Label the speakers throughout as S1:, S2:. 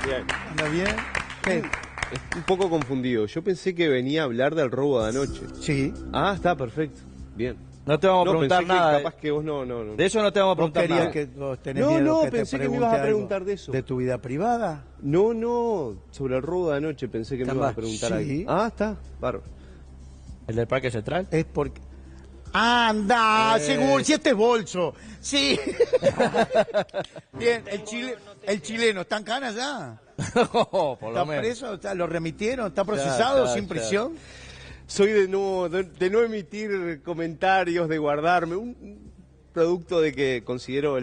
S1: Bien.
S2: ¿Anda bien? ¿Qué?
S1: Un poco confundido. Yo pensé que venía a hablar del robo de anoche.
S2: Sí.
S1: Ah, está perfecto. Bien.
S3: No te vamos a preguntar
S1: pensé que
S3: nada.
S1: capaz que vos no.
S3: De eso no te vamos a
S2: ¿Vos
S3: preguntar
S2: querías
S3: nada.
S2: que vos tenés
S1: No,
S2: miedo
S1: no,
S2: que te
S1: pensé que me
S2: pregunte
S1: ibas a
S2: algo
S1: preguntar de eso.
S2: ¿De tu vida privada?
S1: No, sobre el robo de anoche pensé que me ibas a preguntar
S2: Sí.
S1: algo. Ah, está, bárbaro.
S3: ¿El del Parque Central?
S2: Es porque... ¡Anda! Seguro, si este es bolso. Sí. Bien, el chileno, ¿está en cana ya?
S3: Por lo
S2: ¿Está
S3: menos.
S2: preso? ¿Lo remitieron? ¿Está procesado sin prisión?
S1: Soy de no emitir comentarios, de guardarme. Un producto de que considero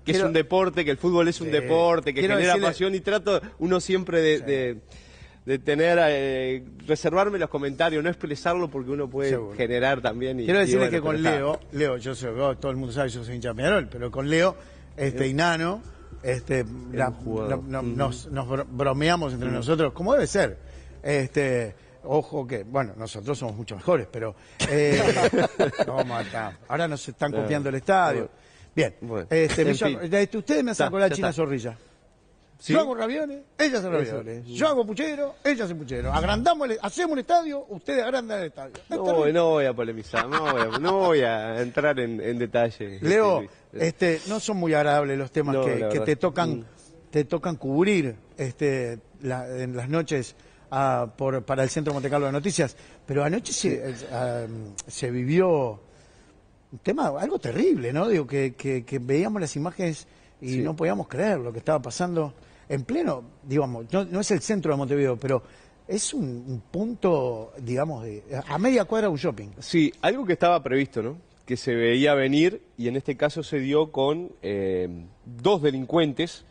S1: que es un deporte, que el fútbol es un deporte, que
S2: Quiero
S1: genera
S2: decirle-
S1: pasión y trato uno siempre de tener, reservarme los comentarios, no expresarlo porque uno puede
S2: Seguro.
S1: generar también.
S2: Quiero decirle
S1: bueno,
S2: que con
S1: pero está.
S2: Leo, yo soy, todo el mundo sabe que yo soy hincha de Peñarol, pero con Leo, y Nano,
S1: jugado.
S2: nos bromeamos entre nosotros, como debe ser. Ojo que, bueno, nosotros somos mucho mejores, pero no vamos a estar. Ahora nos están copiando el estadio. Bien,
S1: Bueno,
S2: ustedes me hacen acordar
S1: ya
S2: China
S1: está.
S2: Zorrilla.
S1: ¿Sí?
S2: Yo hago ravioles, ella hace ravioles. Yo hago puchero, ella hace puchero. Hacemos un estadio, ustedes agrandan el estadio.
S1: No voy a polemizar, no voy a entrar en detalle.
S2: Leo, no son muy agradables los temas
S1: No,
S2: que
S1: la verdad.
S2: te tocan cubrir en las noches para el Centro Monte Carlo de Noticias, pero anoche se vivió un tema, algo terrible, ¿no? Digo, que veíamos las imágenes y
S1: Sí.
S2: no podíamos creer lo que estaba pasando en pleno, digamos, no es el centro de Montevideo, pero es un punto, digamos, a media cuadra de un shopping.
S1: Sí, algo que estaba previsto, ¿no? Que se veía venir y en este caso se dio con dos delincuentes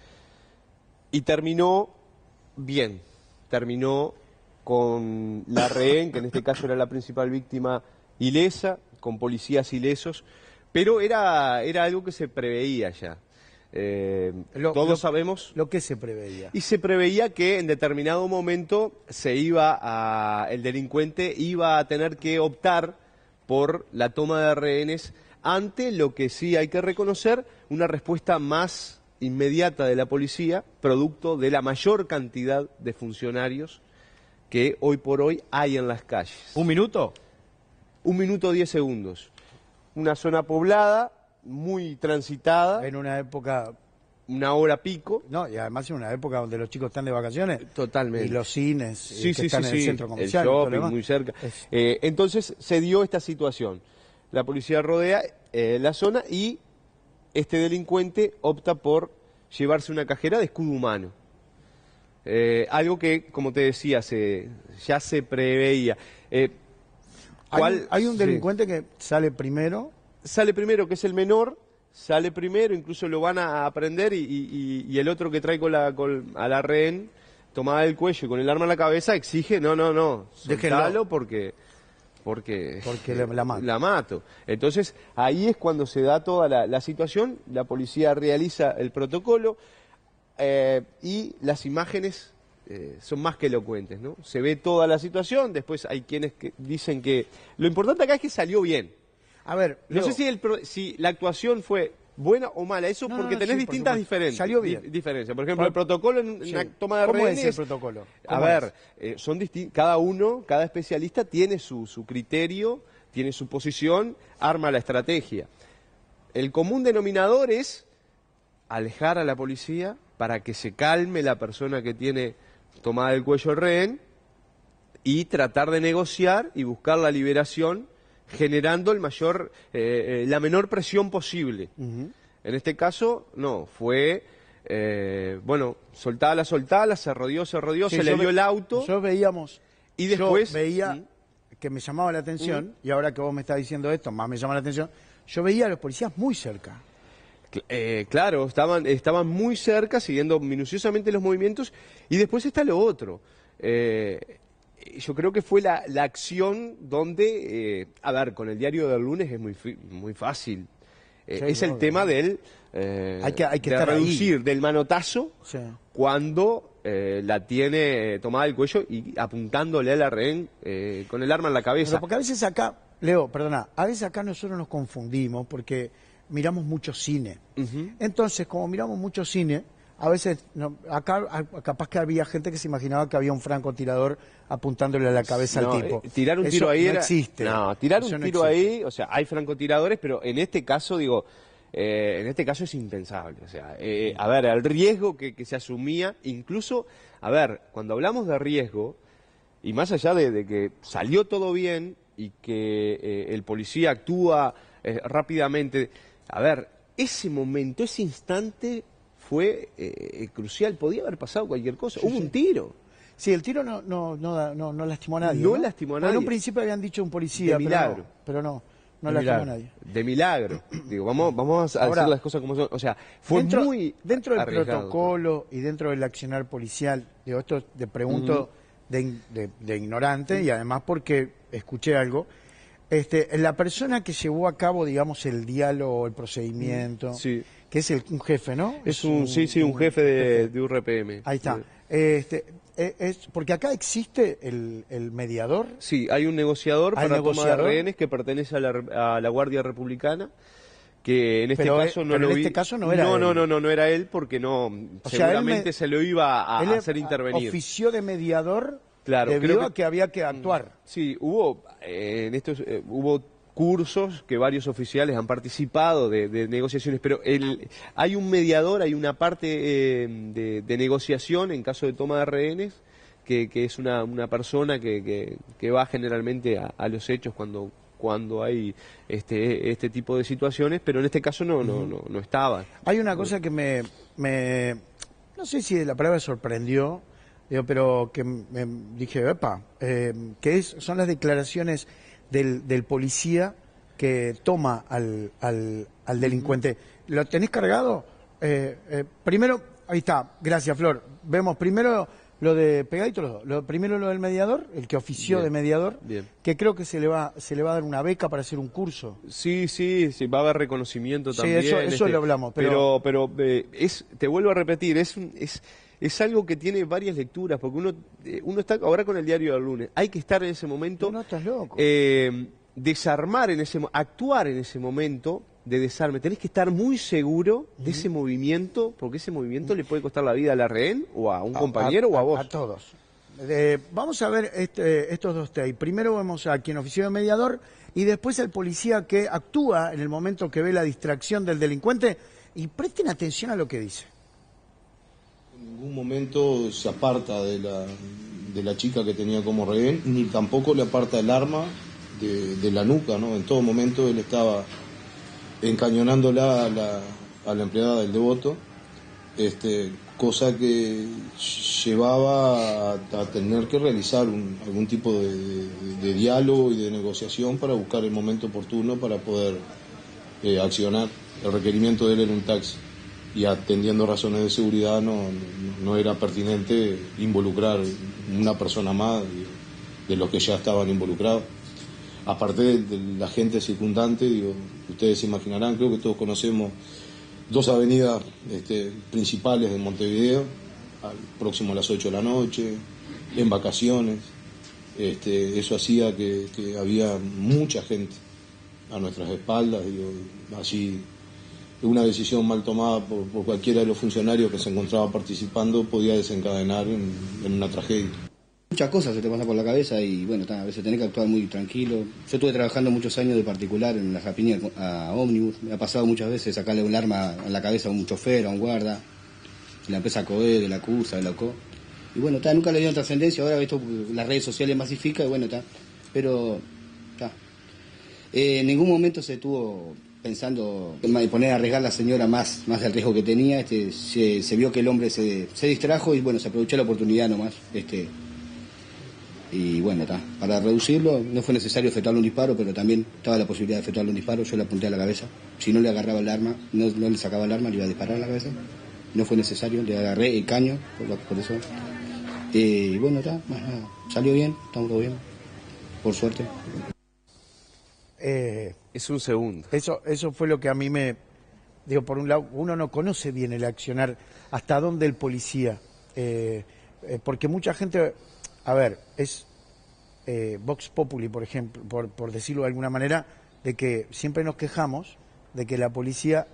S1: y terminó bien. Terminó con la rehén, que en este caso era la principal víctima, ilesa, con policías ilesos, pero era algo que se preveía ya. Todos sabemos...
S2: Lo que se preveía.
S1: Y se preveía que en determinado momento el delincuente iba a tener que optar por la toma de rehenes ante lo que sí hay que reconocer, una respuesta más inmediata de la policía, producto de la mayor cantidad de funcionarios que hoy por hoy hay en las calles.
S3: ¿Un minuto?
S1: 1 minuto 10 segundos. Una zona poblada, muy transitada,
S2: En una época,
S1: una hora pico.
S2: no, y además en una época donde los chicos están de vacaciones.
S1: Totalmente.
S2: Y los cines
S1: Sí,
S2: que están en el centro comercial.
S1: el
S2: y todo lo
S1: shopping
S2: demás.
S1: muy cerca.
S2: Es-
S1: Entonces se dio esta situación. La policía rodea la zona y este delincuente opta por llevarse una cajera de escudo humano. Algo que, como te decía, ya se preveía.
S2: Hay un
S1: Sí.
S2: delincuente que sale primero.
S1: Sale primero, que es el menor, sale primero, incluso lo van a aprender y el otro que trae a la rehén, tomada del cuello y con el arma en la cabeza, exige, no,
S2: Déjenlo.
S1: soltalo porque
S2: la mato.
S1: la mato. Entonces, ahí es cuando se da toda la situación, la policía realiza el protocolo y las imágenes son más que elocuentes, ¿no? Se ve toda la situación, después hay quienes que dicen que... Lo importante acá es que salió bien.
S2: A ver,
S1: No
S2: Leo,
S1: sé si la actuación fue buena o mala, eso
S2: No,
S1: porque
S2: no,
S1: tenés
S2: sí, por
S1: distintas
S2: supuesto.
S1: diferencias.
S2: Salió bien.
S1: Diferencias. Por ejemplo, el protocolo en
S2: sí.
S1: una toma de
S2: ¿Cómo es
S1: rehenes...
S2: el protocolo?
S1: A
S2: ¿Cómo
S1: ver, son cada especialista tiene su criterio, tiene su posición, arma la estrategia. El común denominador es alejar a la policía para que se calme la persona que tiene tomada del cuello el rehén y tratar de negociar y buscar la liberación generando la menor presión posible. En este caso, no, fue, soltala, se rodeó,
S2: Sí,
S1: se le dio el auto
S2: Nosotros veíamos.
S1: y después...
S2: Yo veía que me llamaba la atención, y ahora que vos me estás diciendo esto, más me llama la atención. Yo veía a los policías muy cerca.
S1: Claro, estaban muy cerca, siguiendo minuciosamente los movimientos, y después está lo otro. Yo creo que fue la acción donde, con el diario del lunes es muy fácil. Es el tema del
S2: Hay que
S1: de
S2: estar ahí.
S1: reducir, del manotazo,
S2: Sí.
S1: cuando la tiene tomada del cuello y apuntándole a la rehén con el arma en la cabeza.
S2: Pero porque a veces acá, Leo, perdona, a veces acá nosotros nos confundimos porque miramos mucho cine. Entonces, como miramos mucho cine, a veces, capaz que había gente que se imaginaba que había un francotirador apuntándole a la cabeza
S1: No,
S2: al tipo.
S1: tirar un
S2: Eso
S1: tiro ahí
S2: no existe.
S1: No, tirar
S2: Eso
S1: un
S2: no
S1: tiro
S2: existe.
S1: ahí, o sea, hay francotiradores, pero en este caso, digo, en este caso es impensable. O sea, a ver, el riesgo que se asumía, incluso, a ver, cuando hablamos de riesgo, y más allá de que salió todo bien y que el policía actúa rápidamente, a ver, ese momento, ese instante fue crucial. Podía haber pasado cualquier cosa. Hubo un tiro.
S2: Sí, el tiro no lastimó a nadie.
S1: No lastimó a
S2: Porque en un
S1: nadie.
S2: principio habían dicho un policía,
S1: De milagro.
S2: pero no
S3: De
S2: lastimó a
S3: milagro.
S2: nadie.
S1: De milagro. Digo, vamos a
S2: Ahora,
S1: decir las cosas como son. O sea, fue muy
S2: dentro del
S1: arriesgado.
S2: protocolo y dentro del accionar policial, digo, esto te pregunto de ignorante y además porque escuché algo. La persona que llevó a cabo, digamos, el diálogo, el procedimiento,
S1: Sí.
S2: que es un jefe, ¿no?
S1: Es un jefe de URPM.
S2: Ahí está. Porque acá existe el mediador.
S1: Sí, hay un negociador
S2: ¿Hay
S1: para toma de
S2: negociador?
S1: rehenes que pertenece a la Guardia Republicana, que en este
S2: Pero,
S1: caso no
S2: pero
S1: lo
S2: en
S1: vi.
S2: este caso no era él.
S1: No era él porque no,
S2: O sea,
S1: seguramente se lo iba a
S2: Él
S1: hacer intervenir.
S2: ofició de mediador
S1: Claro,
S2: debido
S1: creo
S2: a que había que actuar.
S1: Sí, hubo cursos que varios oficiales han participado de negociaciones, pero hay un mediador, hay una parte de negociación en caso de toma de rehenes, que es una persona que va generalmente a los hechos cuando hay este tipo de situaciones, pero en este caso no estaba.
S2: Hay una cosa que no sé si la palabra sorprendió, pero que me dije, epa, son las declaraciones del policía que toma al delincuente. ¿Lo tenés cargado? Primero, ahí está, gracias Flor. Vemos primero lo de pegadito los dos. Primero lo del mediador, el que ofició
S1: Bien,
S2: de mediador,
S1: bien.
S2: que creo que se le va a dar una beca para hacer un curso.
S1: Sí, va a haber reconocimiento
S2: Sí,
S1: también.
S2: eso lo hablamos,
S1: pero te vuelvo a repetir, es algo que tiene varias lecturas, porque uno está ahora con el diario del lunes, hay que estar en ese momento,
S2: No, estás loco.
S1: desarmar actuar en ese momento de desarme. Tenés que estar muy seguro de ese movimiento, porque ese movimiento le puede costar la vida a la rehén, o a un compañero, o a vos.
S2: A todos. Vamos a ver estos dos takes. Primero vemos a quien ofició de mediador y después al policía que actúa en el momento que ve la distracción del delincuente. Y presten atención a lo que dice.
S4: En ningún momento se aparta de la chica que tenía como rehén, ni tampoco le aparta el arma de la nuca, ¿no? En todo momento él estaba encañonándola a la empleada del Devoto, cosa que llevaba a tener que realizar algún tipo de diálogo y de negociación para buscar el momento oportuno para poder accionar. El requerimiento de él era un taxi y atendiendo razones de seguridad no era pertinente involucrar una persona más de los que ya estaban involucrados. Aparte de la gente circundante, ustedes se imaginarán, creo que todos conocemos dos avenidas principales de Montevideo, próximo a las 8 de la noche, en vacaciones. Eso hacía que había mucha gente a nuestras espaldas, así una decisión mal tomada por cualquiera de los funcionarios que se encontraba participando podía desencadenar en una tragedia.
S5: Muchas cosas se te pasan por la cabeza y bueno, a veces tenés que actuar muy tranquilo. Yo estuve trabajando muchos años de particular en la rapiña a ómnibus. Me ha pasado muchas veces sacarle un arma a la cabeza a un chofer, a un guarda, de la empresa COE, de la CURSA, de la CO. Y bueno, nunca le dieron trascendencia. Ahora esto las redes sociales masifican y bueno, pero en ningún momento se estuvo pensando en poner a arriesgar a la señora más del riesgo que tenía. Se vio que el hombre se distrajo y bueno, se aprovechó la oportunidad nomás. Y bueno, para reducirlo no fue necesario efectuarle un disparo, pero también estaba la posibilidad de efectuarle un disparo. Yo le apunté a la cabeza. Si no le agarraba el arma, no le sacaba el arma, le iba a disparar a la cabeza. No fue necesario, le agarré el caño, por eso. Y bueno, más nada. Salió bien, estamos todo bien, por suerte.
S1: Es un segundo.
S2: Eso fue lo que a mí por un lado, uno no conoce bien el accionar, hasta dónde el policía, porque mucha gente, a ver, es Vox Populi, por ejemplo, por decirlo de alguna manera, de que siempre nos quejamos de que la policía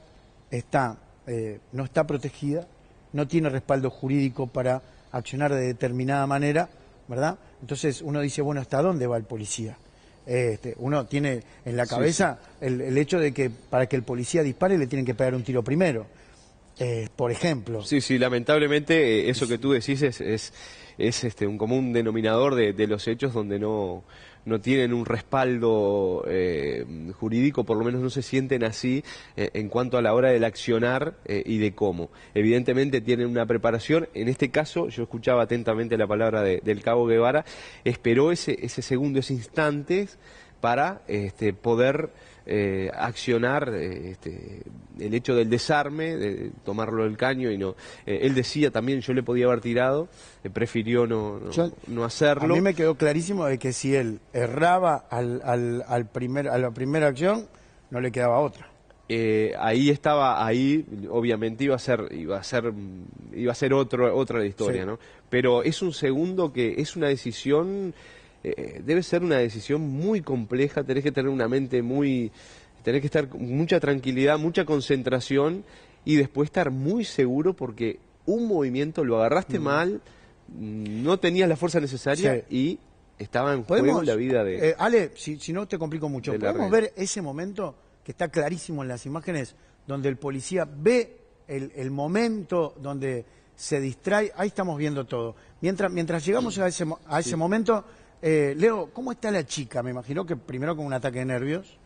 S2: no está protegida no tiene respaldo jurídico para accionar de determinada manera, ¿verdad? Entonces uno dice, bueno, ¿hasta dónde va el policía? Uno tiene en la cabeza el hecho de que para que el policía dispare le tienen que pegar un tiro primero, por ejemplo.
S1: Sí, sí, lamentablemente eso que tú decís es un común denominador de los hechos donde no tienen un respaldo jurídico, por lo menos no se sienten así en cuanto a la hora del accionar y de cómo. Evidentemente tienen una preparación, en este caso yo escuchaba atentamente la palabra del Cabo Guevara, esperó ese segundo, ese instante para poder accionar el hecho del desarme, de tomarlo del caño y no. Él decía también, yo le podía haber tirado, prefirió no hacerlo.
S2: A mí me quedó clarísimo de que si él erraba a la primera acción, no le quedaba otra.
S1: Ahí obviamente iba a ser otra la historia,
S2: Sí.
S1: ¿no? Pero es un segundo que es una decisión, debe ser una decisión muy compleja, tenés que tener una mente tenés que estar con mucha tranquilidad, mucha concentración y después estar muy seguro porque un movimiento lo agarraste mal, no tenías la fuerza necesaria y estaba en juego la vida de...
S2: Ale, si no te complico mucho,
S1: de la
S2: ¿podemos
S1: red.
S2: ver ese momento que está clarísimo en las imágenes, donde el policía ve el momento donde se distrae? Ahí estamos viendo todo. Mientras llegamos a ese momento, Leo, ¿cómo está la chica? Me imagino que primero con un ataque de nervios.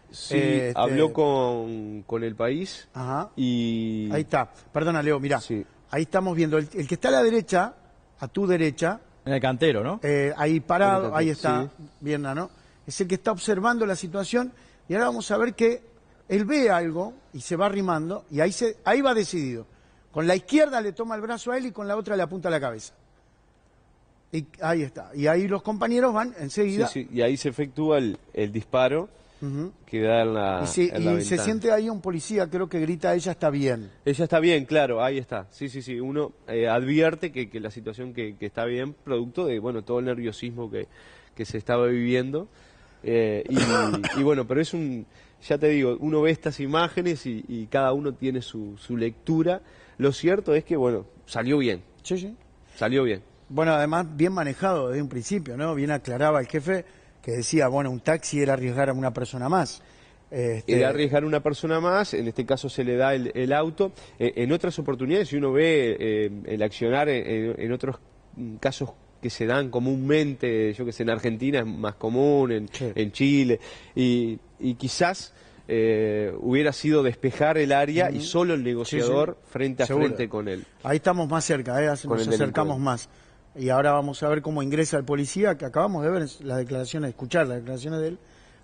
S1: Sí, habló con El País.
S2: Ajá.
S1: Y...
S2: Ahí está. Perdona, Leo, mirá.
S1: Sí.
S2: Ahí estamos viendo. El que está a la derecha, a tu derecha,
S3: En el cantero, ¿no?
S2: ahí parado,
S1: Ahorita,
S2: ahí está,
S1: sí.
S2: bien, ¿no? Es el que está observando la situación y ahora vamos a ver que él ve algo y se va arrimando y ahí va decidido. Con la izquierda le toma el brazo a él y con la otra le apunta a la cabeza. Y ahí está. Y ahí los compañeros van enseguida.
S1: Sí, y ahí se efectúa el disparo
S2: Ujú.
S1: que da en la,
S2: Y, sí,
S1: en la
S2: y se
S1: ventana.
S2: siente ahí un policía, creo que grita, ella está bien.
S1: Ella está bien, claro, ahí está. Sí. Uno advierte que la situación que está bien, producto de todo el nerviosismo que se estaba viviendo. Y bueno, pero ya te digo, uno ve estas imágenes y cada uno tiene su lectura. Lo cierto es que, salió bien,
S2: Sí.
S1: salió bien.
S2: Bueno, además bien manejado desde un principio, ¿no? Bien aclaraba el jefe que decía, un taxi era arriesgar a una persona más.
S1: Era arriesgar a una persona más, en este caso se le da el auto. En otras oportunidades, si uno ve el accionar en otros casos que se dan comúnmente, yo que sé, en Argentina es más común,
S2: Sí.
S1: en Chile, y quizás hubiera sido despejar el área y solo el negociador frente a
S2: Seguro.
S1: frente con él.
S2: Ahí estamos más cerca,
S1: Con
S2: nos
S1: el
S2: acercamos
S1: delincuente.
S2: más. Y ahora vamos a ver cómo ingresa el policía, que acabamos de ver las declaraciones, escuchar las declaraciones de él.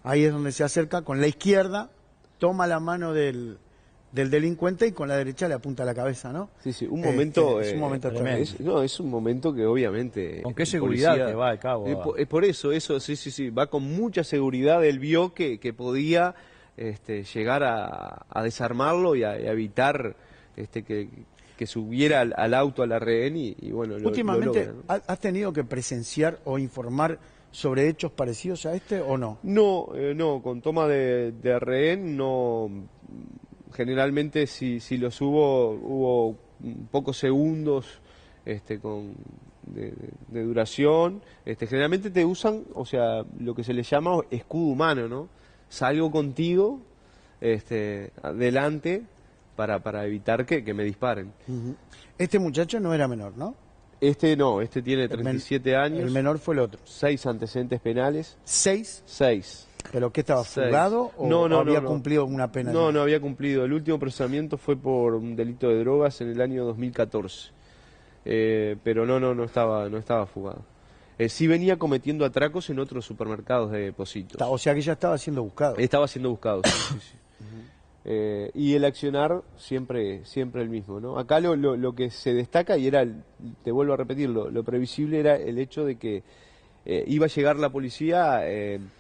S2: Ahí es donde se acerca, con la izquierda, toma la mano del delincuente y con la derecha le apunta a la cabeza, ¿no?
S1: Sí, un momento...
S2: es un momento
S3: tremendo.
S2: tremendo.
S1: es un momento que obviamente...
S3: ¿Con qué
S1: el
S3: seguridad
S1: policía-
S3: que va al cabo?
S1: Es por eso, sí, va con mucha seguridad. Él vio que podía llegar a desarmarlo y a evitar que subiera al auto, a la rehén y lo
S2: Últimamente,
S1: logra, ¿no?
S2: ¿has tenido que presenciar o informar sobre hechos parecidos a este o no?
S1: No, con toma de rehén no. Generalmente si los hubo pocos segundos de duración. Generalmente te usan, lo que se le llama escudo humano, ¿no? Salgo contigo adelante para evitar que me disparen.
S2: Ujú. Este muchacho no era menor, ¿no?
S1: Este tiene
S2: El men-
S1: 37 años,
S2: El menor fue el otro.
S1: 6 antecedentes penales,
S2: 6,
S1: 6.
S2: ¿pero qué estaba
S1: Seis.
S2: fugado o
S1: No,
S2: había
S1: no.
S2: cumplido una pena?
S1: No,
S2: ya?
S1: no había cumplido. El último procesamiento fue por un delito de drogas en el año 2014. Pero no estaba fugado. Sí venía cometiendo atracos en otros supermercados de Positos.
S2: O sea que ya estaba siendo buscado.
S1: Estaba siendo buscado, sí. Y el accionar siempre el mismo, ¿no? Acá lo que se destaca, y te vuelvo a repetir, lo previsible era el hecho de que iba a llegar la policía,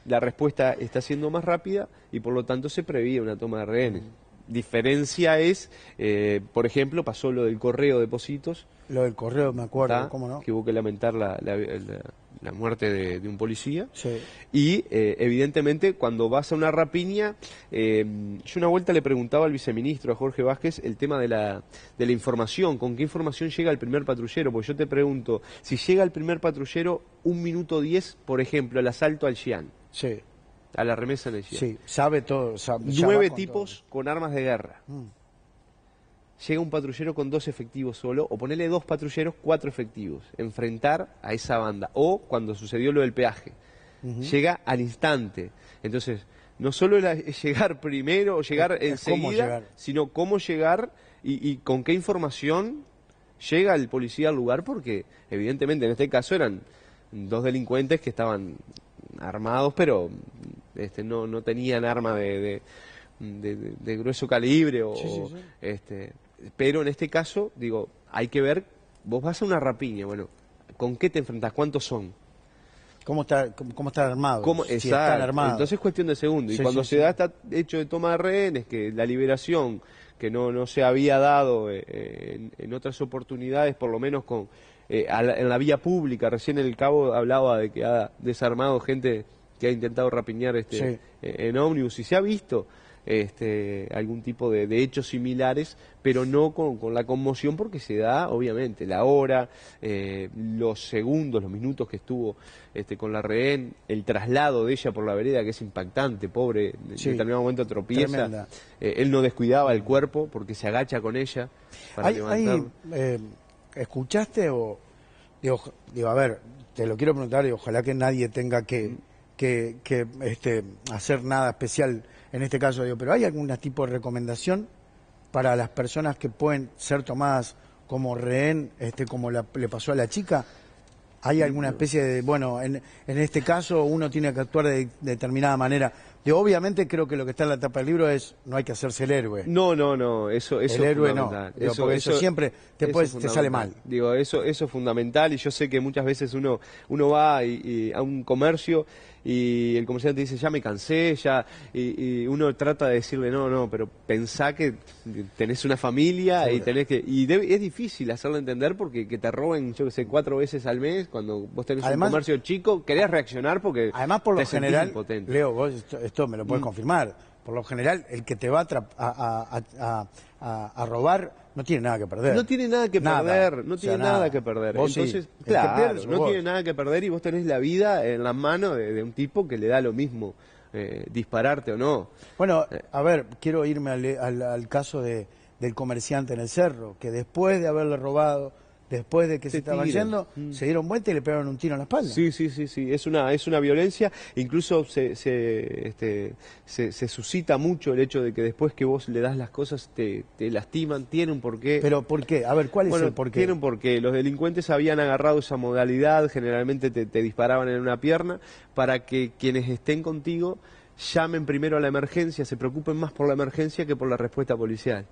S1: la respuesta está siendo más rápida y por lo tanto se preveía una toma de rehenes. Diferencia es, por ejemplo, pasó lo del correo de Positos,
S2: Lo del correo, me acuerdo,
S1: ¿tá?
S2: ¿cómo no?
S1: Que hubo que lamentar la la muerte de un policía.
S2: Sí.
S1: Y evidentemente cuando vas a una rapiña, yo una vuelta le preguntaba al viceministro, a Jorge Vázquez, el tema de la información, con qué información llega el primer patrullero, porque yo te pregunto, si llega el primer patrullero 1 minuto 10, por ejemplo, al asalto al Xi'an,
S2: Sí,
S1: a la remesa en el Xi'an,
S2: sí, sabe todo. Ya va
S1: 9
S2: con
S1: tipos con armas de guerra. Llega un patrullero con 2 efectivos solo, o ponele 2 patrulleros, 4 efectivos, enfrentar a esa banda. O cuando sucedió lo del peaje, llega al instante. Entonces, no solo es llegar primero o llegar
S2: Es cómo
S1: enseguida,
S2: llegar.
S1: sino cómo llegar y con qué información llega el policía al lugar, porque evidentemente en este caso eran 2 delincuentes que estaban armados, pero no tenían arma de grueso calibre o
S2: Sí, sí, sí.
S1: pero en este caso, digo, hay que ver, vos vas a una rapiña, bueno, ¿con qué te enfrentás? ¿Cuántos son?
S2: ¿Cómo está armado?
S1: ¿Cómo?
S2: Si
S1: Exacto.
S2: están armados.
S1: Entonces es cuestión de segundo. Y
S2: Sí,
S1: cuando
S2: sí,
S1: se
S2: sí.
S1: da este hecho de toma de rehenes, que la liberación, que no se había dado en otras oportunidades, por lo menos en la vía pública, recién el cabo hablaba de que ha desarmado gente que ha intentado rapiñar
S2: Sí.
S1: en ómnibus, y se ha visto algún tipo de hechos similares, pero no con la conmoción, porque se da, obviamente, la hora, los segundos, los minutos que estuvo con la rehén, el traslado de ella por la vereda, que es impactante, pobre,
S2: Sí.
S1: en determinado momento tropieza,
S2: Tremenda.
S1: él no descuidaba el cuerpo porque se agacha con ella para levantarlo.
S2: ¿Escuchaste o digo, a ver, te lo quiero preguntar y ojalá que nadie tenga que hacer nada especial en este caso, digo, pero ¿hay algún tipo de recomendación para las personas que pueden ser tomadas como rehén, como le pasó a la chica? ¿Hay alguna especie de, bueno, en este caso uno tiene que actuar de determinada manera? Obviamente creo que lo que está en la tapa del libro es, no hay que hacerse el héroe.
S1: No, eso
S2: el héroe
S1: es
S2: no,
S1: fundamental.
S2: digo, porque eso siempre te
S1: es
S2: sale mal.
S1: fundamental. Digo, eso es fundamental, y yo sé que muchas veces uno va a un comercio y el comerciante dice, ya me cansé, y uno trata de decirle, no, pero pensá que tenés una familia.
S2: Seguro.
S1: Y tenés que, es difícil hacerlo entender, porque que te roben, yo que sé, 4 veces al mes, cuando vos tenés
S2: Además,
S1: un comercio chico, querés reaccionar porque
S2: además, por lo
S1: te sentís
S2: general,
S1: impotente.
S2: Leo, vos esto me lo puedes confirmar, por lo general el que te va a robar no tiene nada que perder.
S1: No tiene nada que
S2: Nada.
S1: perder, no
S2: O sea,
S1: tiene nada que perder.
S2: Vos sí.
S1: Entonces,
S2: El que
S1: claro,
S2: pierde sos
S1: no
S2: vos.
S1: tiene nada que perder, y vos tenés la vida en las manos de un tipo que le da lo mismo dispararte o no.
S2: Bueno, a ver, quiero irme al caso del comerciante en el cerro, que después de haberle robado, después de que se estaban
S1: tiran.
S2: yendo, se dieron vuelta y le pegaron un tiro en la espalda.
S1: Sí, es una violencia, incluso se suscita mucho el hecho de que después que vos le das las cosas te lastiman, tiene un porqué.
S2: ¿Pero por qué? A ver, ¿cuál es el porqué?
S1: Tiene un porqué. Los delincuentes habían agarrado esa modalidad, generalmente te disparaban en una pierna, para que quienes estén contigo llamen primero a la emergencia, se preocupen más por la emergencia que por la respuesta policial.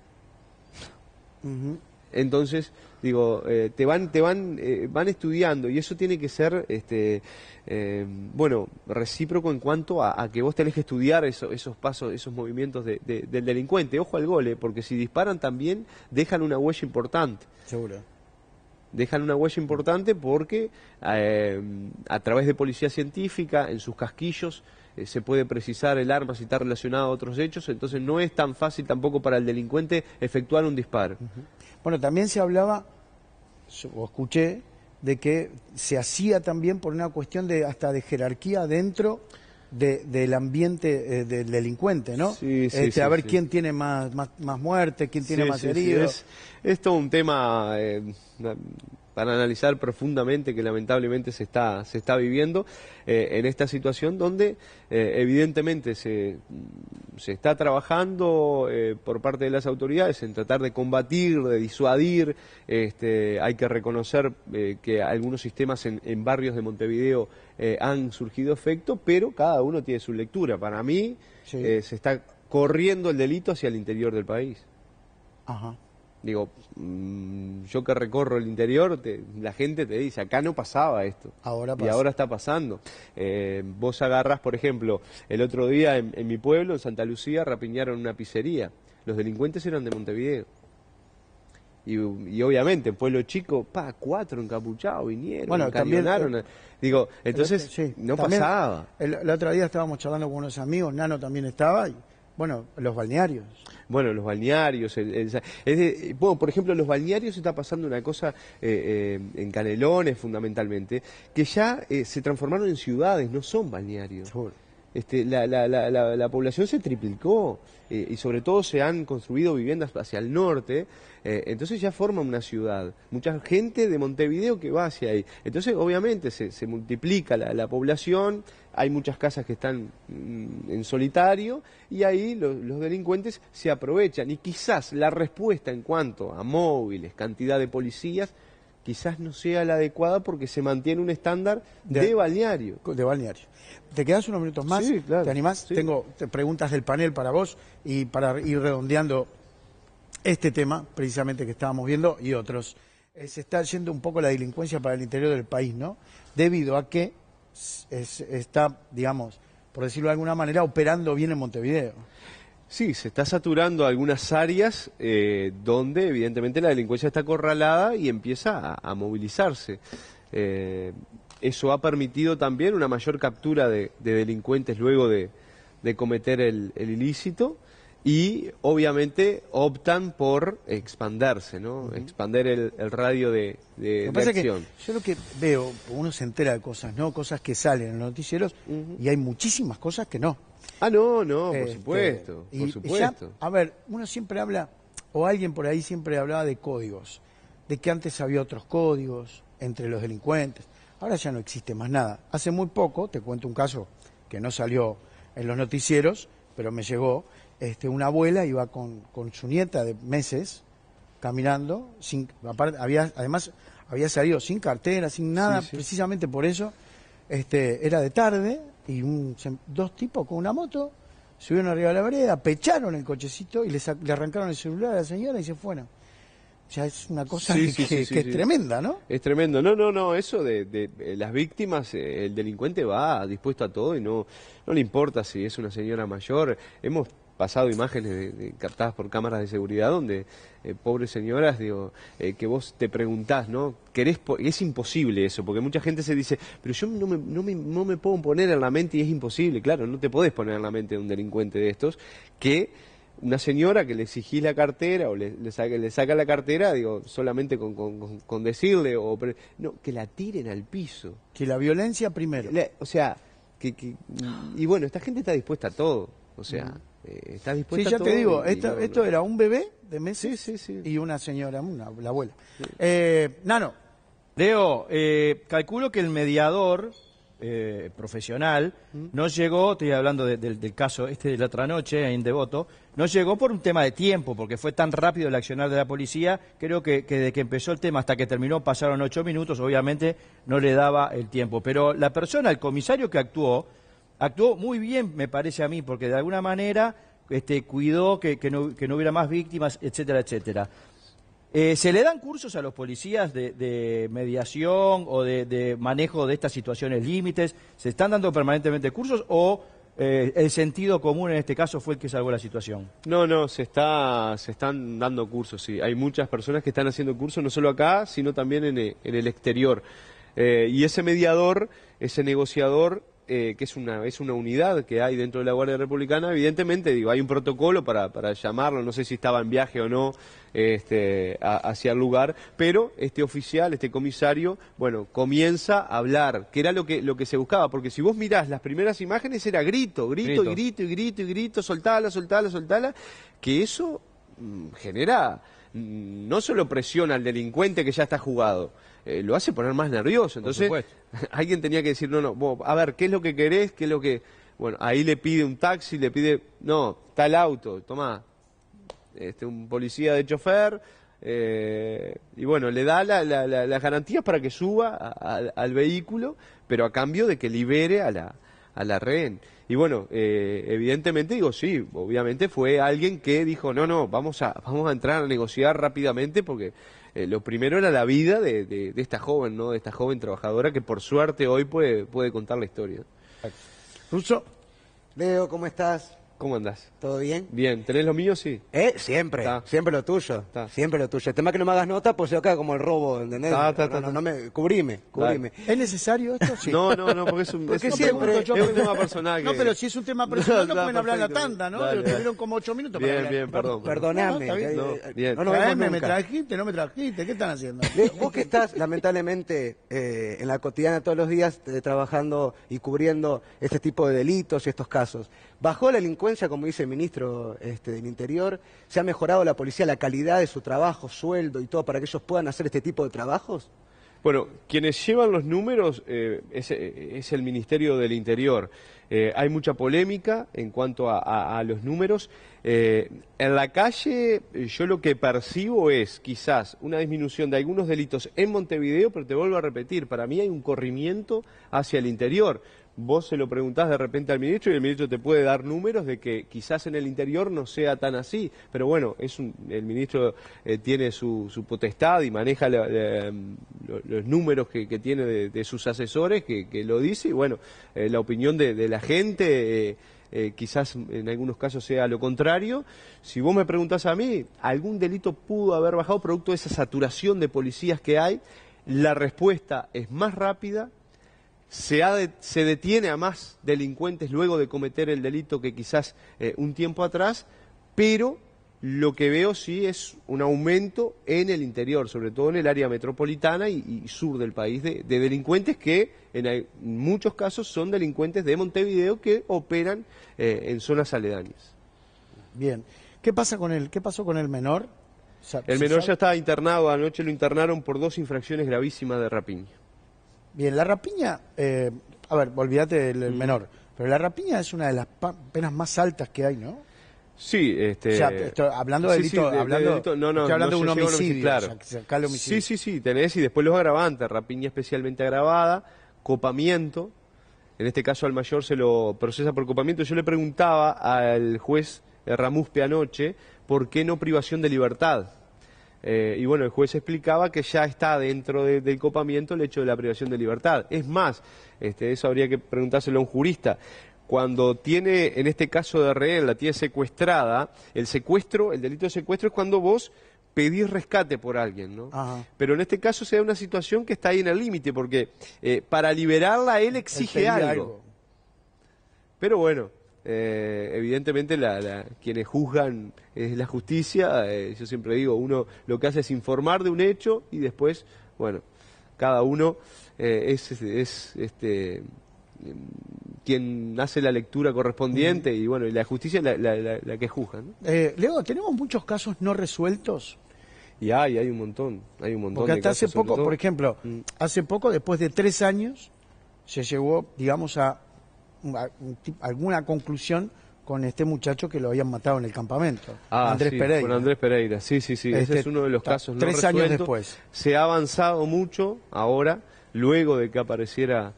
S2: Ujú.
S1: Entonces, digo, van estudiando, y eso tiene que ser, recíproco en cuanto a que vos tenés que estudiar esos pasos, esos movimientos del delincuente. Ojo al gol, porque si disparan también dejan una huella importante.
S2: Seguro.
S1: Dejan una huella importante porque a través de policía científica, en sus casquillos, se puede precisar el arma si está relacionado a otros hechos, entonces no es tan fácil tampoco para el delincuente efectuar un disparo.
S2: Bueno, también se hablaba, o escuché, de que se hacía también por una cuestión hasta de jerarquía dentro del ambiente del delincuente, ¿no?
S1: Sí,
S2: a ver
S1: sí.
S2: quién tiene más muerte, quién tiene más herido.
S1: Es todo un tema para analizar profundamente, que lamentablemente se está viviendo en esta situación donde evidentemente se está trabajando por parte de las autoridades en tratar de combatir, de disuadir. Hay que reconocer que algunos sistemas en barrios de Montevideo han surgido efecto, pero cada uno tiene su lectura. Para mí se está corriendo el delito hacia el interior del país.
S2: Ajá.
S1: Digo, yo que recorro el interior, la gente te dice, acá no pasaba esto.
S2: Ahora
S1: y
S2: pasa.
S1: ahora está pasando. Vos agarrás, por ejemplo, el otro día en mi pueblo, en Santa Lucía, rapiñaron una pizzería. Los delincuentes eran de Montevideo. y obviamente en Pueblo Chico, 4 encapuchados vinieron,
S2: Bueno, también,
S1: cañonaron. Digo, entonces
S2: sí,
S1: no
S2: también,
S1: pasaba.
S2: El otro día estábamos charlando con unos amigos, Nano también estaba, y bueno, los balnearios.
S1: Bueno, los balnearios, bueno, por ejemplo, los balnearios está pasando una cosa en Canelones fundamentalmente, que ya se transformaron en ciudades, no son balnearios.
S2: Seguro.
S1: La población se triplicó y sobre todo se han construido viviendas hacia el norte, entonces ya forma una ciudad. Mucha gente de Montevideo que va hacia ahí. Entonces obviamente se multiplica la población, hay muchas casas que están en solitario y ahí los delincuentes se aprovechan. Y quizás la respuesta en cuanto a móviles, cantidad de policías, quizás no sea la adecuada porque se mantiene un estándar de balneario.
S2: De balneario. ¿Te quedas unos minutos más?
S1: Sí, claro.
S2: ¿Te animás?
S1: Sí.
S2: Tengo preguntas del panel para vos y para ir redondeando este tema, precisamente que estábamos viendo, y otros. Se está yendo un poco la delincuencia para el interior del país, ¿no? Debido a que está, digamos, por decirlo de alguna manera, operando bien en Montevideo.
S1: Sí, se está saturando algunas áreas donde evidentemente la delincuencia está acorralada y empieza a movilizarse. Eso ha permitido también una mayor captura de delincuentes luego de cometer el ilícito y obviamente optan por expandirse, ¿no? Expander el radio de acción.
S2: Que yo lo que veo, uno se entera de cosas, ¿no? Cosas que salen en los noticieros y hay muchísimas cosas que no.
S1: Ah, no, por supuesto,
S2: y
S1: por supuesto.
S2: Ya, a ver, uno siempre habla, o alguien por ahí siempre hablaba de códigos, de que antes había otros códigos entre los delincuentes. Ahora ya no existe más nada. Hace muy poco, te cuento un caso que no salió en los noticieros, pero me llegó, una abuela iba con su nieta de meses caminando, además había salido sin cartera, sin nada,
S1: Sí.
S2: precisamente por eso. Era de tarde y dos tipos con una moto subieron arriba de la vereda, pecharon el cochecito y le arrancaron el celular a la señora y se fueron. Ya es una cosa que es tremenda, ¿no?
S1: Es tremendo. No, eso de las víctimas, el delincuente va dispuesto a todo y no le importa si es una señora mayor. Hemos pasado imágenes captadas por cámaras de seguridad donde pobres señoras, que vos te preguntás, ¿no? Es imposible eso, porque mucha gente se dice, pero yo no me puedo poner en la mente y es imposible. Claro, no te podés poner en la mente de un delincuente de estos que una señora que le exigís la cartera o le saca la cartera, solamente con decirle, no, que la tiren al piso.
S2: Que la violencia primero.
S1: Y bueno, esta gente está dispuesta a todo, está dispuesta
S2: sí,
S1: a
S2: ya
S1: todo.
S2: te digo,
S1: y
S2: esto era un bebé de meses
S1: Sí.
S2: y una señora, la abuela. Nano.
S3: Leo, calculo que el mediador profesional no llegó, estoy hablando del caso de la otra noche en Devoto, no llegó por un tema de tiempo, porque fue tan rápido el accionar de la policía, creo que desde que empezó el tema hasta que terminó pasaron 8 minutos, obviamente no le daba el tiempo, pero la persona, el comisario que actuó muy bien, me parece a mí, porque de alguna manera cuidó que no hubiera más víctimas, etcétera, etcétera. ¿Se le dan cursos a los policías de mediación o de manejo de estas situaciones límites? ¿Se están dando permanentemente cursos o el sentido común en este caso fue el que salvó la situación?
S1: No, se están dando cursos, sí. Hay muchas personas que están haciendo cursos, no solo acá, sino también en el exterior. Y ese mediador, ese negociador, que es una unidad que hay dentro de la Guardia Republicana, evidentemente, hay un protocolo para llamarlo, no sé si estaba en viaje o no hacia el lugar, pero este oficial, este comisario, comienza a hablar, que era lo que se buscaba, porque si vos mirás las primeras imágenes era grito, soltala, que eso genera no solo presión al delincuente que ya está jugado, lo hace poner más nervioso. Entonces, alguien tenía que decir, vos, a ver, ¿qué es lo que querés? ¿Qué es lo que...? Bueno, ahí le pide un taxi, tal auto, tomá, un policía de chofer, y bueno, le da las garantías para que suba al vehículo, pero a cambio de que libere a la rehén. Y bueno, evidentemente sí, obviamente fue alguien que dijo, vamos a entrar a negociar rápidamente porque lo primero era la vida de esta joven, ¿no? De esta joven trabajadora que por suerte hoy puede contar la historia.
S2: Russo.
S6: Leo, ¿cómo estás?
S1: ¿Cómo andás?
S6: ¿Todo bien?
S1: Bien, ¿tenés lo mío? Sí.
S6: Siempre,
S1: Ta.
S6: siempre lo tuyo,
S1: Ta.
S6: siempre lo tuyo. El tema es que no me hagas nota, pues yo acá como el robo, ¿entendés? No me, cubrime.
S2: ¿Es necesario esto? Sí.
S1: No, porque es un,
S6: Porque
S1: es un
S6: siempre-
S1: tema- es un tema personal.
S2: No,
S1: que-
S2: pero si es un tema personal, no
S1: Está
S2: pueden hablar la
S1: perfecto.
S2: tanda, ¿no?
S1: Dale,
S2: Pero
S1: dale.
S2: tuvieron como 8 minutos para
S1: Bien,
S2: hablar.
S1: bien, perdón.
S6: Perdoname.
S2: No, está bien.
S1: bien.
S6: No nos vemos
S2: Traeme, me
S6: nunca.
S2: trajiste, no me trajiste. ¿Qué están haciendo?
S6: Vos que estás, lamentablemente, en la cotidiana todos los días trabajando y cubriendo este tipo de delitos y estos casos. ¿Bajó la delincuencia, como dice el ministro del Interior? ¿Se ha mejorado la policía, la calidad de su trabajo, sueldo y todo para que ellos puedan hacer este tipo de trabajos?
S1: Bueno, quienes llevan los números es el Ministerio del Interior. Hay mucha polémica en cuanto a los números. En la calle yo lo que percibo es quizás una disminución de algunos delitos en Montevideo, pero te vuelvo a repetir, para mí hay un corrimiento hacia el interior. Vos se lo preguntás de repente al ministro y el ministro te puede dar números de que quizás en el interior no sea tan así, pero bueno, el ministro tiene su potestad y maneja los números que tiene de sus asesores, que lo dice, y bueno, la opinión de la gente quizás en algunos casos sea lo contrario. Si vos me preguntás a mí, ¿algún delito pudo haber bajado producto de esa saturación de policías que hay? La respuesta es más rápida. Se detiene a más delincuentes luego de cometer el delito que quizás un tiempo atrás, pero lo que veo sí es un aumento en el interior, sobre todo en el área metropolitana y sur del país, de delincuentes que en muchos casos son delincuentes de Montevideo que operan en zonas aledañas.
S2: Bien. ¿Qué pasó con el menor?
S1: El menor ya estaba internado, anoche lo internaron por 2 infracciones gravísimas de rapiña.
S2: Bien, la rapiña, a ver, olvídate del menor, pero la rapiña es una de las penas más altas que hay, ¿no?
S1: Sí,
S2: O sea, hablando de delito,
S1: de delito,
S2: estoy hablando de un
S1: se llega a
S2: homicidio,
S1: claro.
S2: o sea, que se acá el homicidio.
S1: Sí, tenés, y después los agravantes, rapiña especialmente agravada, copamiento, en este caso al mayor se lo procesa por copamiento. Yo le preguntaba al juez Ramuspe anoche, ¿por qué no privación de libertad? Y bueno, el juez explicaba que ya está dentro del copamiento el hecho de la privación de libertad. Es más, eso habría que preguntárselo a un jurista. Cuando tiene, en este caso de rehén, la tiene secuestrada, el delito de secuestro es cuando vos pedís rescate por alguien, ¿no?
S2: Ajá.
S1: Pero en este caso se da una situación que está ahí en el límite, porque para liberarla él exige
S2: pedía
S1: algo. Pero bueno, evidentemente quienes juzgan es la justicia. Yo siempre digo, uno lo que hace es informar de un hecho y después, bueno, cada uno es quien hace la lectura correspondiente y bueno, y la justicia es la que juzga, ¿no?
S2: Leo, tenemos muchos casos no resueltos.
S1: Y hay un montón,
S2: Porque
S1: de
S2: hasta hace
S1: casos, sobre
S2: poco,
S1: todo.
S2: por ejemplo, hace poco, después de 3 años, se llegó, digamos, a alguna conclusión con este muchacho que lo habían matado en el campamento, Andrés
S1: sí,
S2: Pereira.
S1: con Andrés Pereira, sí, ese es uno de los casos no
S2: 3 años
S1: resueltos.
S2: después.
S1: Se ha avanzado mucho ahora, luego de que apareciera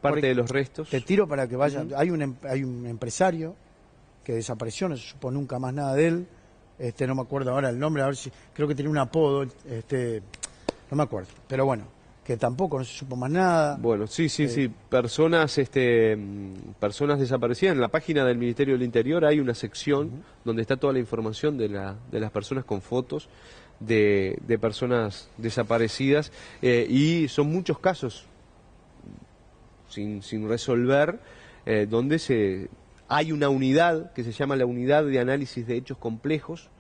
S1: parte de los restos.
S2: Te tiro para que vaya. Hay un empresario que desapareció, no se supo nunca más nada de él. No me acuerdo ahora el nombre, a ver si creo que tenía un apodo, no me acuerdo, pero bueno, que tampoco no se supo más nada.
S1: Bueno, sí, personas desaparecidas. En la página del Ministerio del Interior hay una sección donde está toda la información de las personas con fotos de personas desaparecidas y son muchos casos sin resolver, donde hay una unidad que se llama la Unidad de Análisis de Hechos Complejos,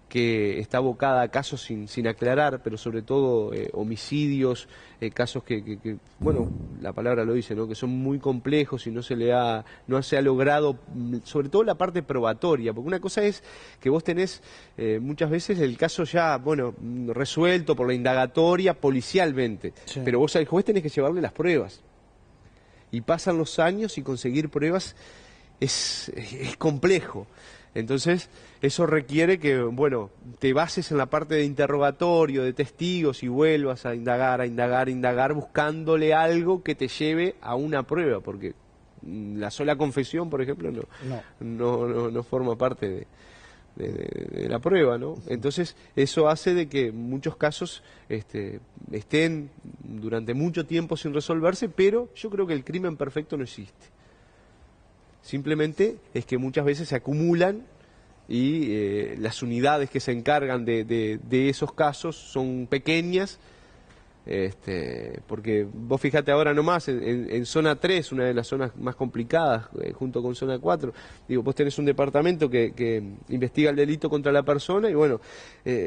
S1: que está abocada a casos sin aclarar, pero sobre todo homicidios, casos que, bueno, la palabra lo dice, ¿no? Que son muy complejos y no se ha logrado, sobre todo la parte probatoria, porque una cosa es que vos tenés muchas veces el caso ya, bueno, resuelto por la indagatoria policialmente,
S2: Sí.
S1: pero vos al juez tenés que llevarle las pruebas. Y pasan los años y conseguir pruebas es complejo. Entonces, eso requiere que, bueno, te bases en la parte de interrogatorio, de testigos y vuelvas a indagar, buscándole algo que te lleve a una prueba, porque la sola confesión, por ejemplo, no forma parte de la prueba, ¿no? Entonces, eso hace de que muchos casos estén durante mucho tiempo sin resolverse, pero yo creo que el crimen perfecto no existe. Simplemente es que muchas veces se acumulan y las unidades que se encargan de esos casos son pequeñas, porque vos fíjate ahora nomás, en zona 3, una de las zonas más complicadas, junto con zona 4, digo, vos tenés un departamento que investiga el delito contra la persona y bueno,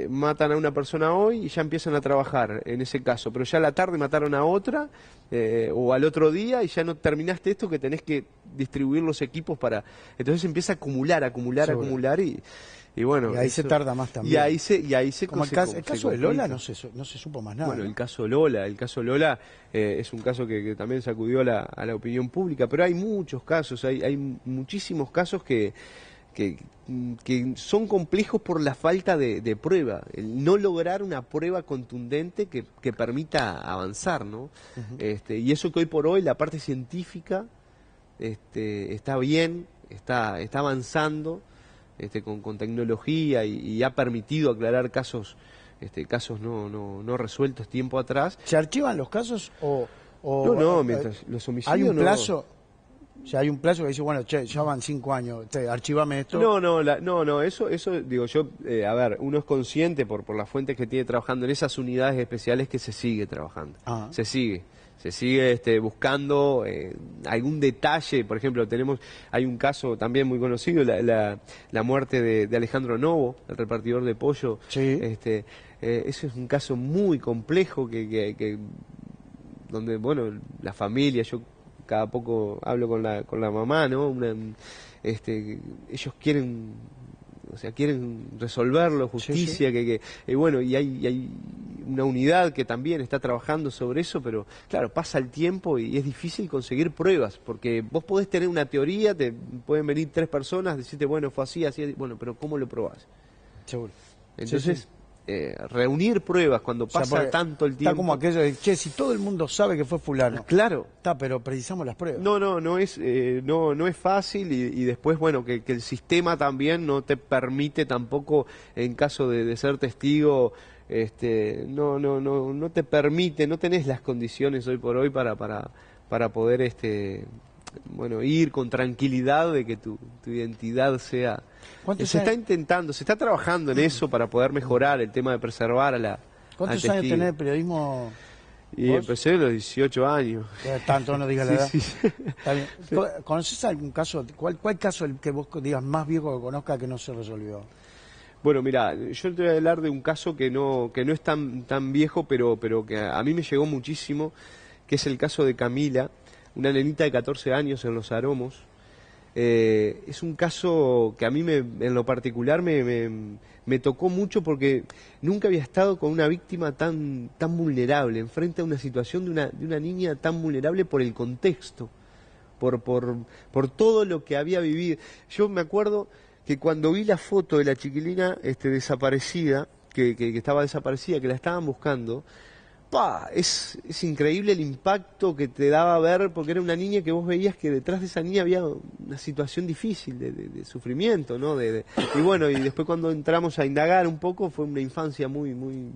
S1: matan a una persona hoy y ya empiezan a trabajar en ese caso, pero ya a la tarde mataron a otra, o al otro día y ya no terminaste esto, que tenés que distribuir los equipos para... Entonces empieza a acumular y bueno...
S2: Y ahí
S1: eso,
S2: se tarda más también.
S1: Y ahí se
S2: Como el caso de Lola no se supo más nada.
S1: Bueno,
S2: ¿no?
S1: el caso Lola es un caso que también sacudió a la opinión pública, pero hay muchos casos, hay muchísimos casos que son complejos por la falta de prueba, el no lograr una prueba contundente que permita avanzar, ¿no? Y eso que hoy por hoy la parte científica está bien, está avanzando, con tecnología y ha permitido aclarar casos no resueltos tiempo atrás.
S2: ¿Se archivan los casos o
S1: no, mientras los homicidios
S2: hay un
S1: no...
S2: plazo? O sea, hay un plazo que dice, bueno, che, ya van 5 años, archivame esto.
S1: No, eso digo yo, a ver, uno es consciente por las fuentes que tiene trabajando en esas unidades especiales que se sigue trabajando, se sigue buscando algún detalle. Por ejemplo, hay un caso también muy conocido, la muerte de Alejandro Novo, el repartidor de pollo.
S2: Sí.
S1: Ese es un caso muy complejo donde, bueno, la familia, yo cada poco hablo con la mamá, ¿no? Ellos quieren resolverlo, justicia,
S2: sí.
S1: Bueno, y hay una unidad que también está trabajando sobre eso, pero claro, pasa el tiempo y es difícil conseguir pruebas, porque vos podés tener una teoría, te pueden venir 3 personas, decirte, bueno, fue así, bueno, pero ¿cómo lo probás?
S2: Seguro.
S1: Entonces, reunir pruebas cuando pasa tanto el tiempo...
S2: Está como aquello de, che, si todo el mundo sabe que fue fulano.
S1: Claro.
S2: Está, pero precisamos las pruebas.
S1: No es fácil y después, bueno, que el sistema también no te permite tampoco, en caso de ser testigo, no te permite, no tenés las condiciones hoy por hoy para poder, ir con tranquilidad de que tu identidad sea... está intentando, se está trabajando en eso para poder mejorar el tema de preservar a la...
S2: ¿Cuántos años tenés de periodismo?
S1: Y
S2: ¿Vos?
S1: empecé a los 18 años.
S2: Tanto no digas la edad.
S1: Sí.
S2: Está bien. ¿Conoces algún caso? ¿Cuál caso el que vos digas más viejo que conozca que no se resolvió?
S1: Bueno, mira, yo te voy a hablar de un caso que no es tan viejo, pero que a mí me llegó muchísimo, que es el caso de Camila, una nenita de 14 años en Los Aromos. Es un caso que a mí en lo particular me tocó mucho porque nunca había estado con una víctima tan vulnerable, enfrente a una situación de una niña tan vulnerable por el contexto, por todo lo que había vivido. Yo me acuerdo que cuando vi la foto de la chiquilina desaparecida, que estaba desaparecida, que la estaban buscando, es increíble el impacto que te daba ver, porque era una niña que vos veías que detrás de esa niña había una situación difícil de sufrimiento, ¿no? Y bueno, y después cuando entramos a indagar un poco, fue una infancia muy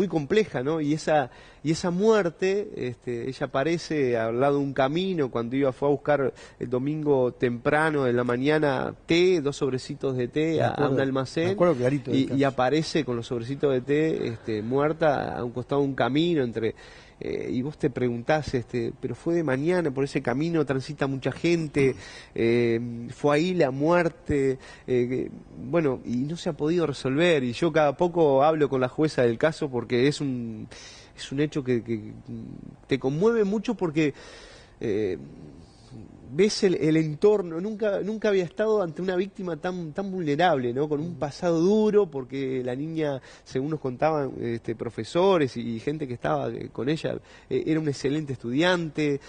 S1: compleja, ¿no? Y esa muerte, ella aparece al lado de un camino cuando fue a buscar el domingo temprano de la mañana 2 sobrecitos de té a un almacén,
S2: me acuerdo clarito
S1: y aparece con los sobrecitos de té muerta a un costado de un camino y vos te preguntás, pero fue de mañana, por ese camino transita mucha gente, fue ahí la muerte, bueno, y no se ha podido resolver, y yo cada poco hablo con la jueza del caso porque es un hecho que te conmueve mucho porque ves el entorno. Nunca había estado ante una víctima tan vulnerable, ¿no? Con un pasado duro, porque la niña, según nos contaban profesores y gente que estaba con ella, era un excelente estudiante,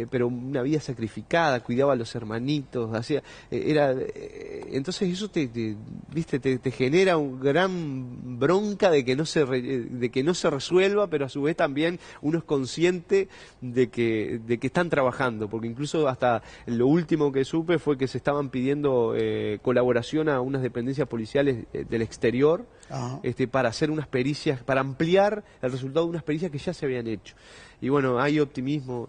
S1: pero una vida sacrificada, cuidaba a los hermanitos, entonces eso te genera una gran bronca de que no se resuelva, pero a su vez también uno es consciente de que están trabajando, porque incluso hasta lo último que supe fue que se estaban pidiendo colaboración a unas dependencias policiales del exterior para hacer unas pericias, para ampliar el resultado de unas pericias que ya se habían hecho. Y bueno, hay optimismo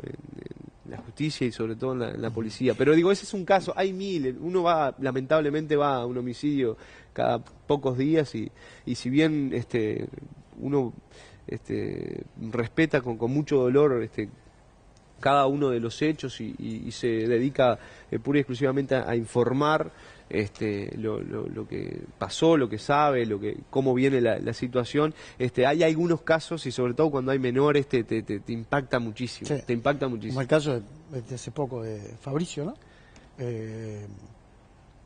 S1: la justicia y sobre todo en la policía. Pero digo, ese es un caso, hay miles, uno lamentablemente va a un homicidio cada pocos días y si bien uno respeta con mucho dolor cada uno de los hechos y se dedica pura y exclusivamente a informar lo que pasó, lo que sabe, cómo viene la situación. Hay algunos casos y sobre todo cuando hay menores te impacta muchísimo,
S2: Sí.
S1: te impacta muchísimo.
S2: Como el caso de hace poco de Fabricio, ¿no?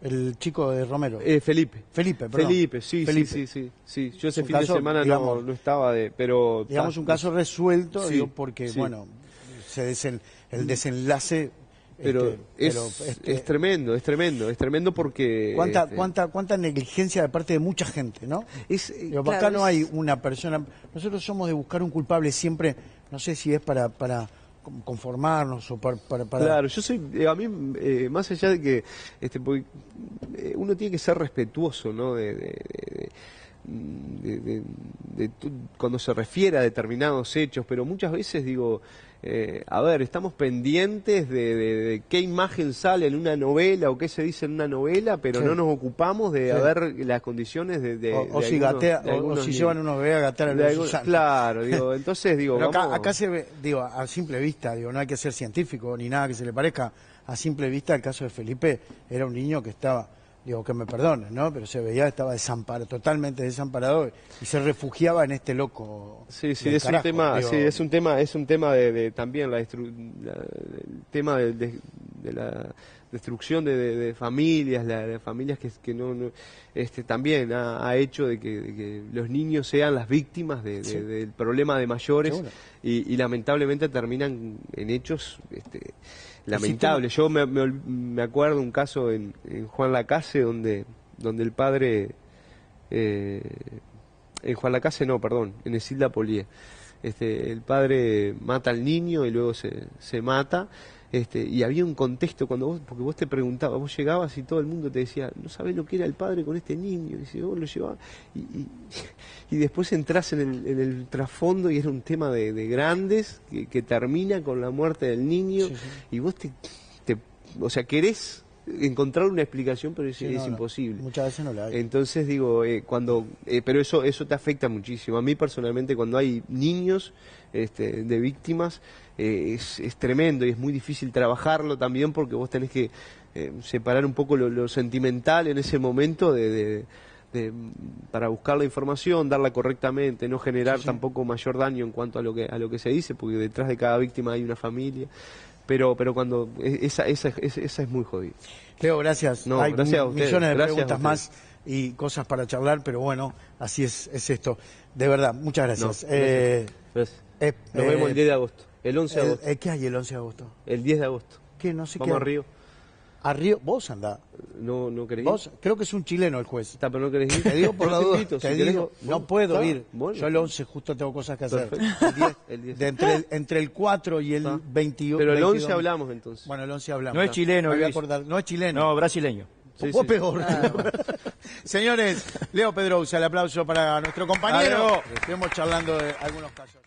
S2: El chico de Romero.
S1: Felipe,
S2: Perdón.
S1: Felipe, sí. Yo ese
S2: Un
S1: fin de
S2: caso,
S1: semana
S2: digamos,
S1: no estaba pero
S2: Digamos un caso resuelto,
S1: Sí,
S2: digo, porque,
S1: sí.
S2: bueno, el desenlace...
S1: pero
S2: pero,
S1: es tremendo porque
S2: ¿Cuánta negligencia de parte de mucha gente, ¿no? Digo,
S1: claro,
S2: acá no hay una persona... Nosotros somos de buscar un culpable siempre, no sé si es para conformarnos o para...
S1: Claro, yo soy, a mí, más allá de que porque, uno tiene que ser respetuoso, ¿no? Cuando se refiere a determinados hechos, pero muchas veces digo, a ver, estamos pendientes de qué imagen sale en una novela o qué se dice en una novela, pero
S2: Sí.
S1: no nos ocupamos de
S2: Sí.
S1: ver las condiciones de
S2: o si
S1: algunos-
S2: gatea,
S1: de
S2: o
S1: algunos
S2: si
S1: niños.
S2: llevan unos bebés a gatear a
S1: De
S2: los
S1: algún-
S2: Susana.
S1: Claro, digo, entonces digo,
S2: Pero
S1: vamos-
S2: acá se ve, digo, a simple vista, digo, no hay que ser científico ni nada que se le parezca. A simple vista, el caso de Felipe era un niño que estaba, digo, que me perdonen, ¿no? Pero se veía, estaba desamparado, totalmente desamparado y se refugiaba en este loco.
S1: Sí,
S2: del
S1: es
S2: carajo,
S1: un tema,
S2: digo.
S1: sí, es un tema de también el tema de la destrucción de familias, de familias que no también ha hecho de que los niños sean las víctimas del problema de mayores
S2: Seguro.
S1: y lamentablemente terminan en hechos lamentables. Yo me acuerdo un caso en Juan Lacase donde el padre en Juan Lacase no, perdón, en Isilda Polié. El padre mata al niño y luego se mata. Y había un contexto porque vos te preguntabas, vos llegabas y todo el mundo te decía, no sabés lo que era el padre con este niño, y si vos lo llevabas, y después entras en el trasfondo y era un tema de grandes que termina con la muerte del niño,
S2: Sí, sí.
S1: y vos o sea, querés encontrar una explicación, pero es
S2: Sí, no, no,
S1: imposible.
S2: muchas veces no la hay.
S1: Entonces digo, pero eso te afecta muchísimo. A mí personalmente cuando hay niños de víctimas es tremendo y es muy difícil trabajarlo también porque vos tenés que separar un poco lo sentimental en ese momento para buscar la información, darla correctamente, no generar tampoco mayor daño en cuanto a lo que se dice, porque detrás de cada víctima hay una familia. Pero cuando esa es muy jodida.
S2: Leo, gracias.
S1: No,
S2: Hay
S1: gracias a ustedes,
S2: millones de
S1: gracias a
S2: preguntas
S1: ustedes.
S2: más y cosas para charlar, pero bueno, así es esto. De verdad, muchas gracias.
S1: No, gracias. Nos vemos el 10 de agosto, el 11 de agosto,
S2: ¿Qué hay el 11 de agosto?
S1: el 10 de agosto.
S2: ¿Qué? No sé
S1: Vamos
S2: qué.
S1: a Río.
S2: ¿A Río? ¿Vos andá?
S1: ¿No querés ir?
S2: ¿Vos? Creo que es un chileno el juez.
S1: Está, pero no querés ir.
S2: Te digo por
S1: Yo
S2: la
S1: te
S2: duda.
S1: invito,
S2: Te
S1: si querés,
S2: digo, no
S1: bueno,
S2: puedo
S1: está,
S2: ir.
S1: bueno.
S2: Yo el 11 justo tengo cosas que hacer.
S1: Perfecto.
S2: El 10,
S1: El 10.
S2: entre el 4 y el
S1: Está.
S2: 21.
S1: Pero el 11
S2: 22.
S1: hablamos entonces.
S2: Bueno, el 11 hablamos.
S3: No es chileno,
S2: Me voy a
S3: Luis.
S2: acordar. No es chileno.
S3: No, brasileño.
S1: Sí,
S2: Vos
S1: sí.
S2: peor. Señores, Leo Pedrousa, el aplauso para nuestro compañero.
S3: Adiós.
S2: Estuvimos charlando de algunos casos.